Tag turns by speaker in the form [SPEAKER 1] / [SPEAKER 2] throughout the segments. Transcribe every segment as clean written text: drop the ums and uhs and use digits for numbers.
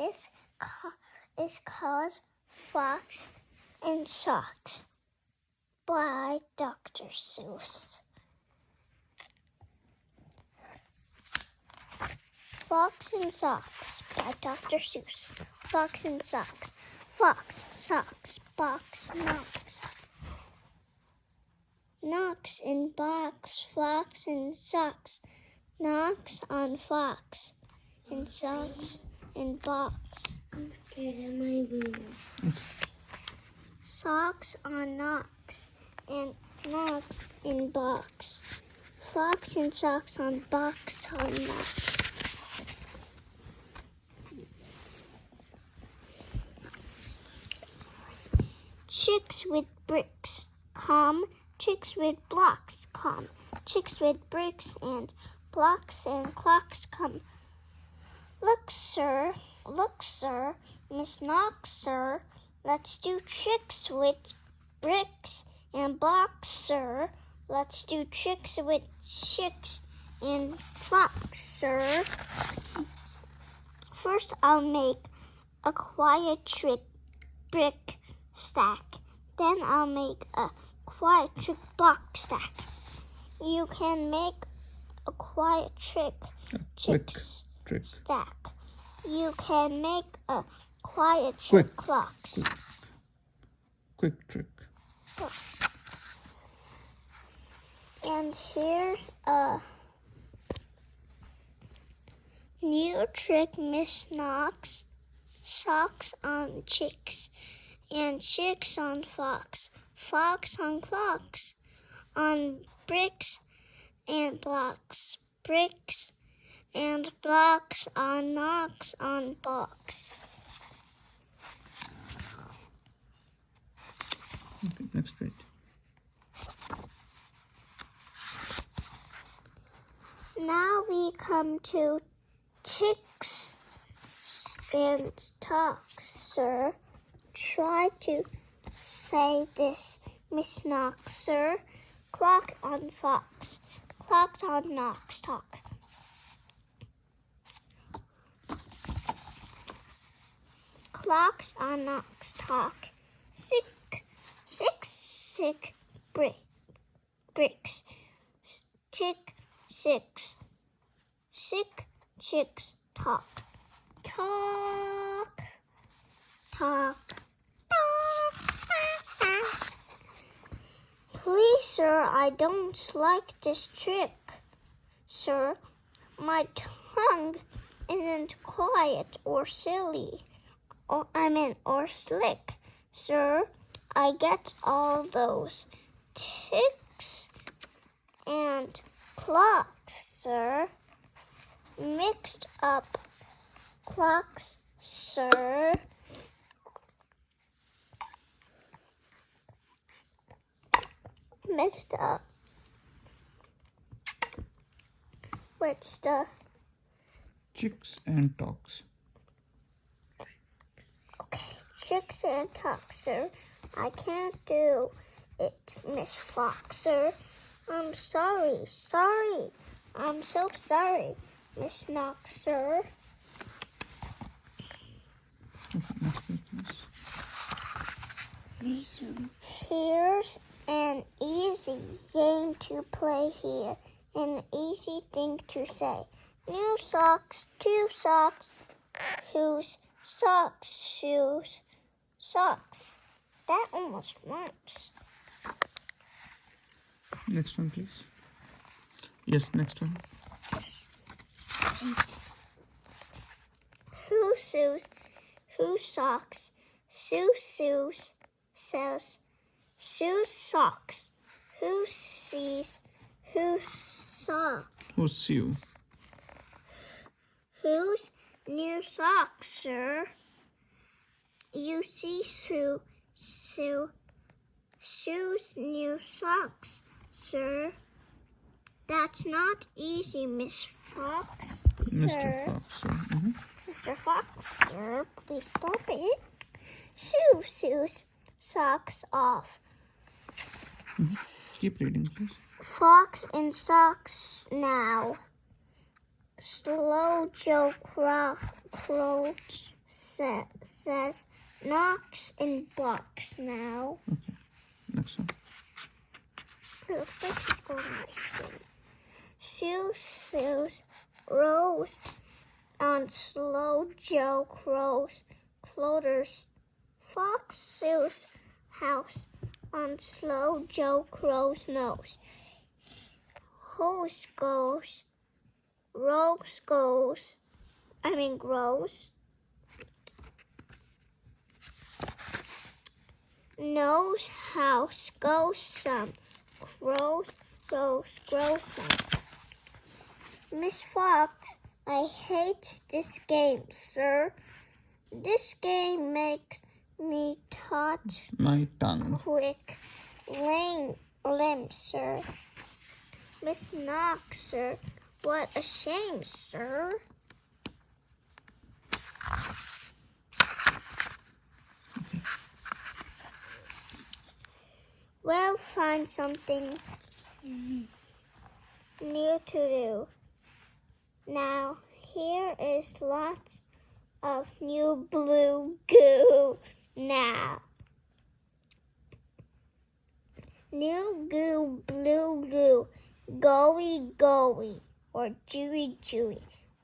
[SPEAKER 1] This is called Fox and Socks by Dr. Seuss. Fox and Socks by Dr. Seuss. Fox and Socks. Fox, socks, box, knocks. Knocks in box, fox and socks. Knocks on fox and socks in box.
[SPEAKER 2] I'm scared of my room.
[SPEAKER 1] Socks on knocks and knocks in box. Fox and socks on box on knocks. Chicks with bricks come. Chicks with blocks come. Chicks with bricks and blocks and clocks come. Look, sir, Miss Knox, sir. Let's do tricks with bricks and blocks, sir. Let's do tricks with chicks and clocks, sir. First, I'll make a quiet brick stack. Then I'll make a quiet trick block stack. You can make a quiet trick stack. You can make a quiet trick clocks.
[SPEAKER 3] Quick trick.
[SPEAKER 1] And here's a new trick, Miss Knox. Socks on chicks and chicks on fox. Fox on clocks. On bricks and blocks. Bricks and blocks on knocks on box.
[SPEAKER 3] Okay, next page.
[SPEAKER 1] Now we come to ticks and talks, sir. Try to say this, Miss Knox, sir. Clock on fox. Clocks on knocks talk. Clocks on knocks talk. Six bricks. Tick, six. Sick chicks talk. Talk. Please, sir, I don't like this trick. Sir, my tongue isn't quiet or silly, or slick. Sir, I get all those ticks and clocks, sir. Mixed up clocks, sir. Mixed up with the
[SPEAKER 3] Chicks and talks.
[SPEAKER 1] okay, chicks and talks, sir. I can't do it, Miss Fox, sir. I'm sorry. I'm so sorry, Miss Knox, sir.
[SPEAKER 3] Okay, next page, please.
[SPEAKER 1] Here's an easy game to play here. An easy thing to say. New socks, two socks. Whose socks, shoes, socks. That almost rhymes.
[SPEAKER 3] Next one, please. Yes, next one.
[SPEAKER 1] Who sews, who socks, Seuss sells, Seuss socks. Who sees, who saw,
[SPEAKER 3] Who's you?
[SPEAKER 1] whose new socks, sir? You see Sue's new socks, sir. That's not easy, Miss Fox,
[SPEAKER 3] Mr. Fox.
[SPEAKER 1] Mr. Fox, sir, please stop it. Sue's socks off.
[SPEAKER 3] Keep reading, please.
[SPEAKER 1] Fox in socks now. Slow Joe Crow says knocks in box now.
[SPEAKER 3] Okay. Next one.
[SPEAKER 1] Look, this is going nicely. Seuss rose on slow Joe Crow's clothes. Fox Seuss house on slow Joe Crow's nose. Hose goes, rose goes, grows. Nose house goes some, crows grows some. Miss Fox, I hate this game, sir. This game makes me taut
[SPEAKER 3] My tongue.
[SPEAKER 1] quick limb, sir. Miss Knox, sir, what a shame, sir. We'll find something new to do. Now, here is lots of new blue goo now. New goo, blue goo, gooey gooey, or dewy dewy.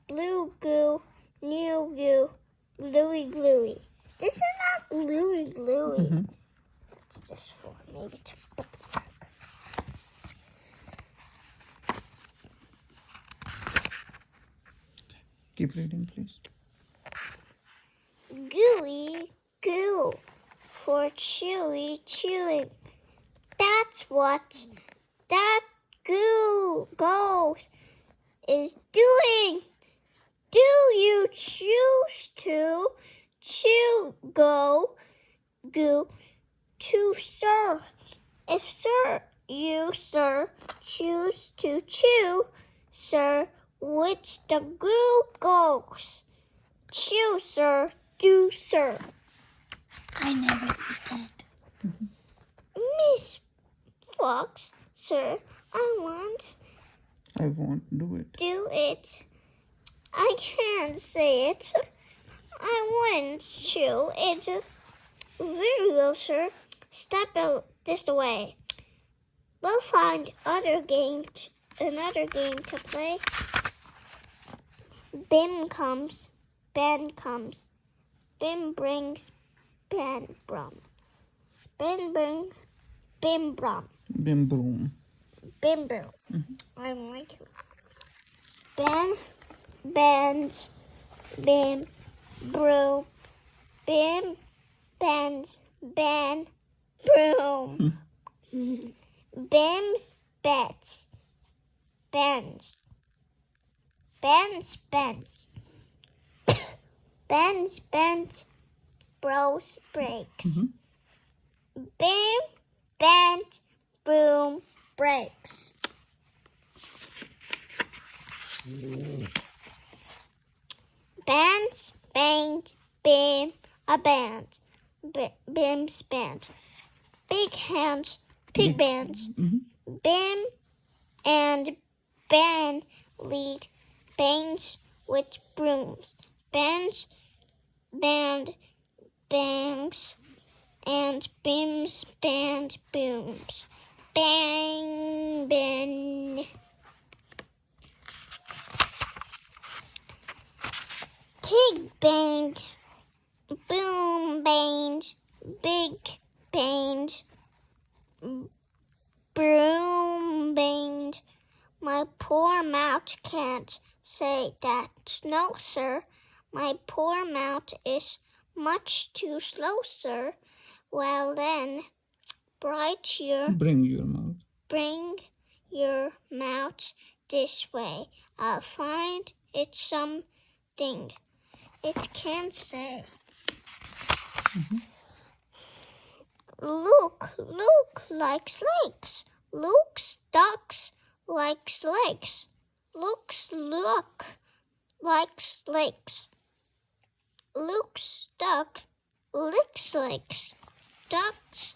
[SPEAKER 1] Blue goo, new goo, gluey gluey. This is not gluey gluey.
[SPEAKER 3] Mm-hmm.
[SPEAKER 1] It's just for maybe to bookmark.
[SPEAKER 3] Keep reading, please.
[SPEAKER 1] Gooey goo for chewy chewing. That's what that goo goes is doing. Do you choose to chew goo to sir? If you choose to chew, sir, which the goo goes. Chew, sir, do, sir.
[SPEAKER 2] I never did that.
[SPEAKER 1] Miss Fox, sir, I won't
[SPEAKER 3] Do it.
[SPEAKER 1] do it. I can't say it. I wouldn't chew it. Very well, sir. Step out this way. We'll find another game to play. Bim comes, Ben comes. Bim brings, Ben brum. Ben brings, Bim brum.
[SPEAKER 3] Bim boom.
[SPEAKER 1] Bim boom. I like it. Ben bends, Bim broom. Bim bends, Ben broom. Bim's bets. Bends. Ben's bends. Ben's bends. Bros breaks. Bim bent broom breaks. Bands, banged, bim, a band. Bim's band. Big hands, pig bands. Bim and Ben lead bands with brooms. Ben's band bangs and Bim's band booms. Bang, Ben. Pig banged, boom banged, big banged, broom banged. My poor mouth can't say that. No, sir. My poor mouth is much too slow, sir. Well then,
[SPEAKER 3] Bring your mouth.
[SPEAKER 1] bring your mouth this way. I'll find it something it can say. Luke likes lakes. Luke's ducks likes lakes. Luke's luck likes lakes. Luke's duck licks lakes. Ducks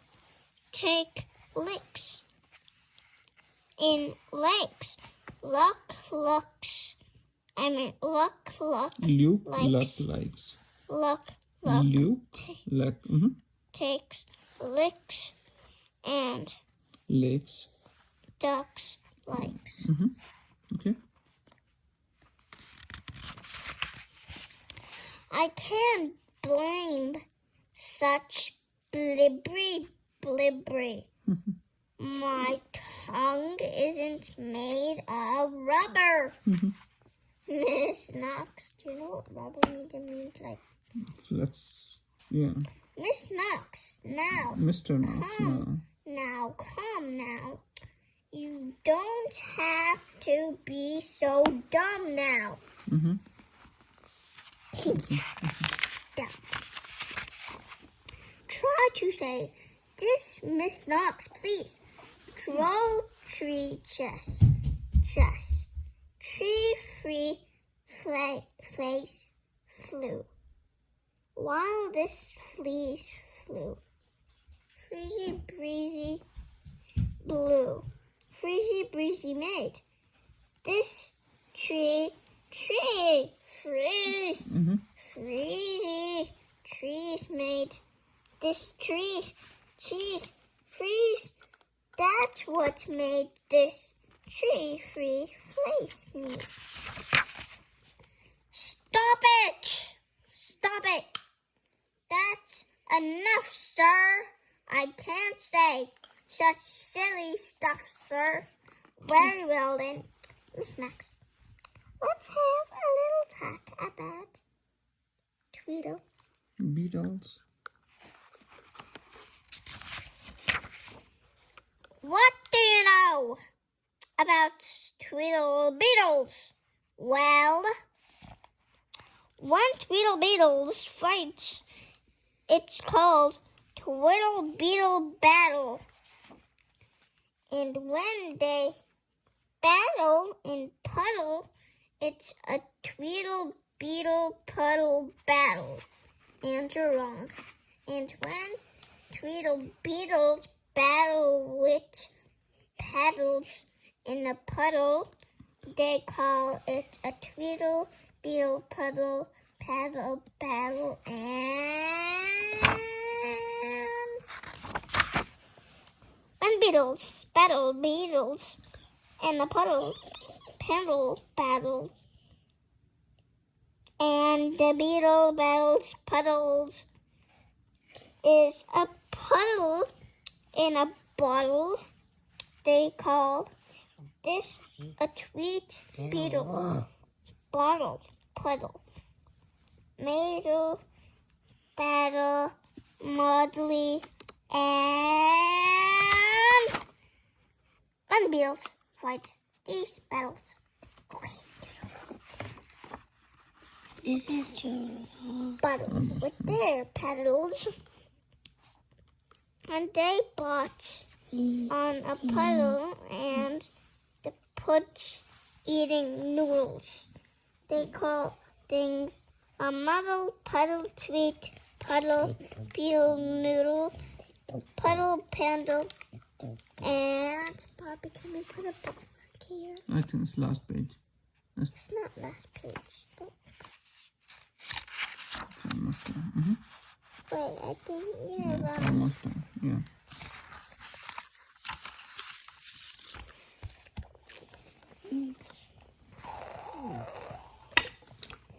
[SPEAKER 1] take licks in lakes. Luck
[SPEAKER 3] Luke
[SPEAKER 1] likes look,
[SPEAKER 3] Luke.
[SPEAKER 1] takes, licks, and
[SPEAKER 3] Lakes.
[SPEAKER 1] ducks, likes.
[SPEAKER 3] Okay.
[SPEAKER 1] I can't blame such blibbery. My tongue isn't made of rubber. Miss Knox, do you know what rubber means? Like,
[SPEAKER 3] Let's, yeah.
[SPEAKER 1] Miss Knox, now.
[SPEAKER 3] Mr. Knox,
[SPEAKER 1] Come now. You don't have to be so dumb now. Dumb. Try to say, this Miss Knox, please. Draw tree chess. Tree free flaes flew. While this fleece flew, freezy breezy blew. Freezy breezy made this tree freeze. Freezy trees made this trees freeze. That's what made this tree free flace sneeze. Stop it! That's enough, sir. I can't say such silly stuff, sir. Very well then, Miss Knox. Let's have a little talk about Tweedle.
[SPEAKER 3] Beetles.
[SPEAKER 1] What do you know about Tweedle beetles? Well, when Tweedle beetles fight, it's called Tweedle beetle battle. And when they battle in puddle, it's a Tweedle beetle puddle battle. And you're wrong. And when Tweedle beetles battle with paddles in a puddle, they call it a Tweedle beetle puddle paddle battle. And when beetles battle beetles in a puddle battles, and the beetle battles puddles is a puddle in a bottle. They call this a tweed beetle bottle puddle. Maidle battle muddly and when beetles fight these battles. Okay.
[SPEAKER 2] This is your
[SPEAKER 1] Battle with their paddles. And they bought on a puddle and the puts eating noodles. They call things a muddle, puddle, tweet, puddle, beetle, noodle, puddle, pandle, and Bobby, can we put a bookmark here?
[SPEAKER 3] I think it's last page.
[SPEAKER 1] It's not last page. Don't.
[SPEAKER 3] It's almost done.
[SPEAKER 1] Wait, I think you're
[SPEAKER 3] Yeah, it's
[SPEAKER 1] wrong.
[SPEAKER 3] almost done. Yeah.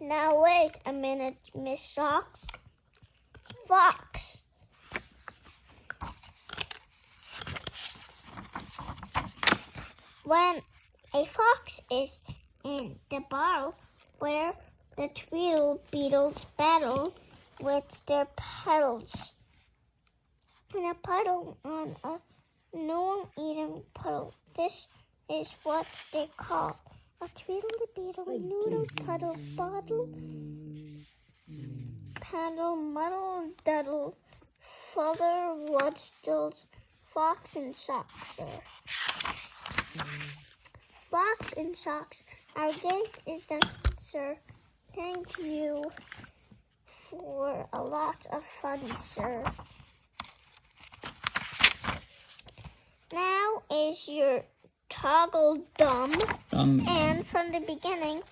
[SPEAKER 1] Now wait a minute, Miss Socks. Fox. When a fox is in the barrel where the Tweedle beetles battle with their petals, in a puddle on a noodle-eating puddle. This is what they call a Tweedle beetle noodle puddle bottle. Paddle, muddle, duddle, fuller, wuddles, fox and socks, sir. Fox and socks, our game is done, sir. Thank you for a lot of fun, sir. Now is your toggle dumb, and from the beginning,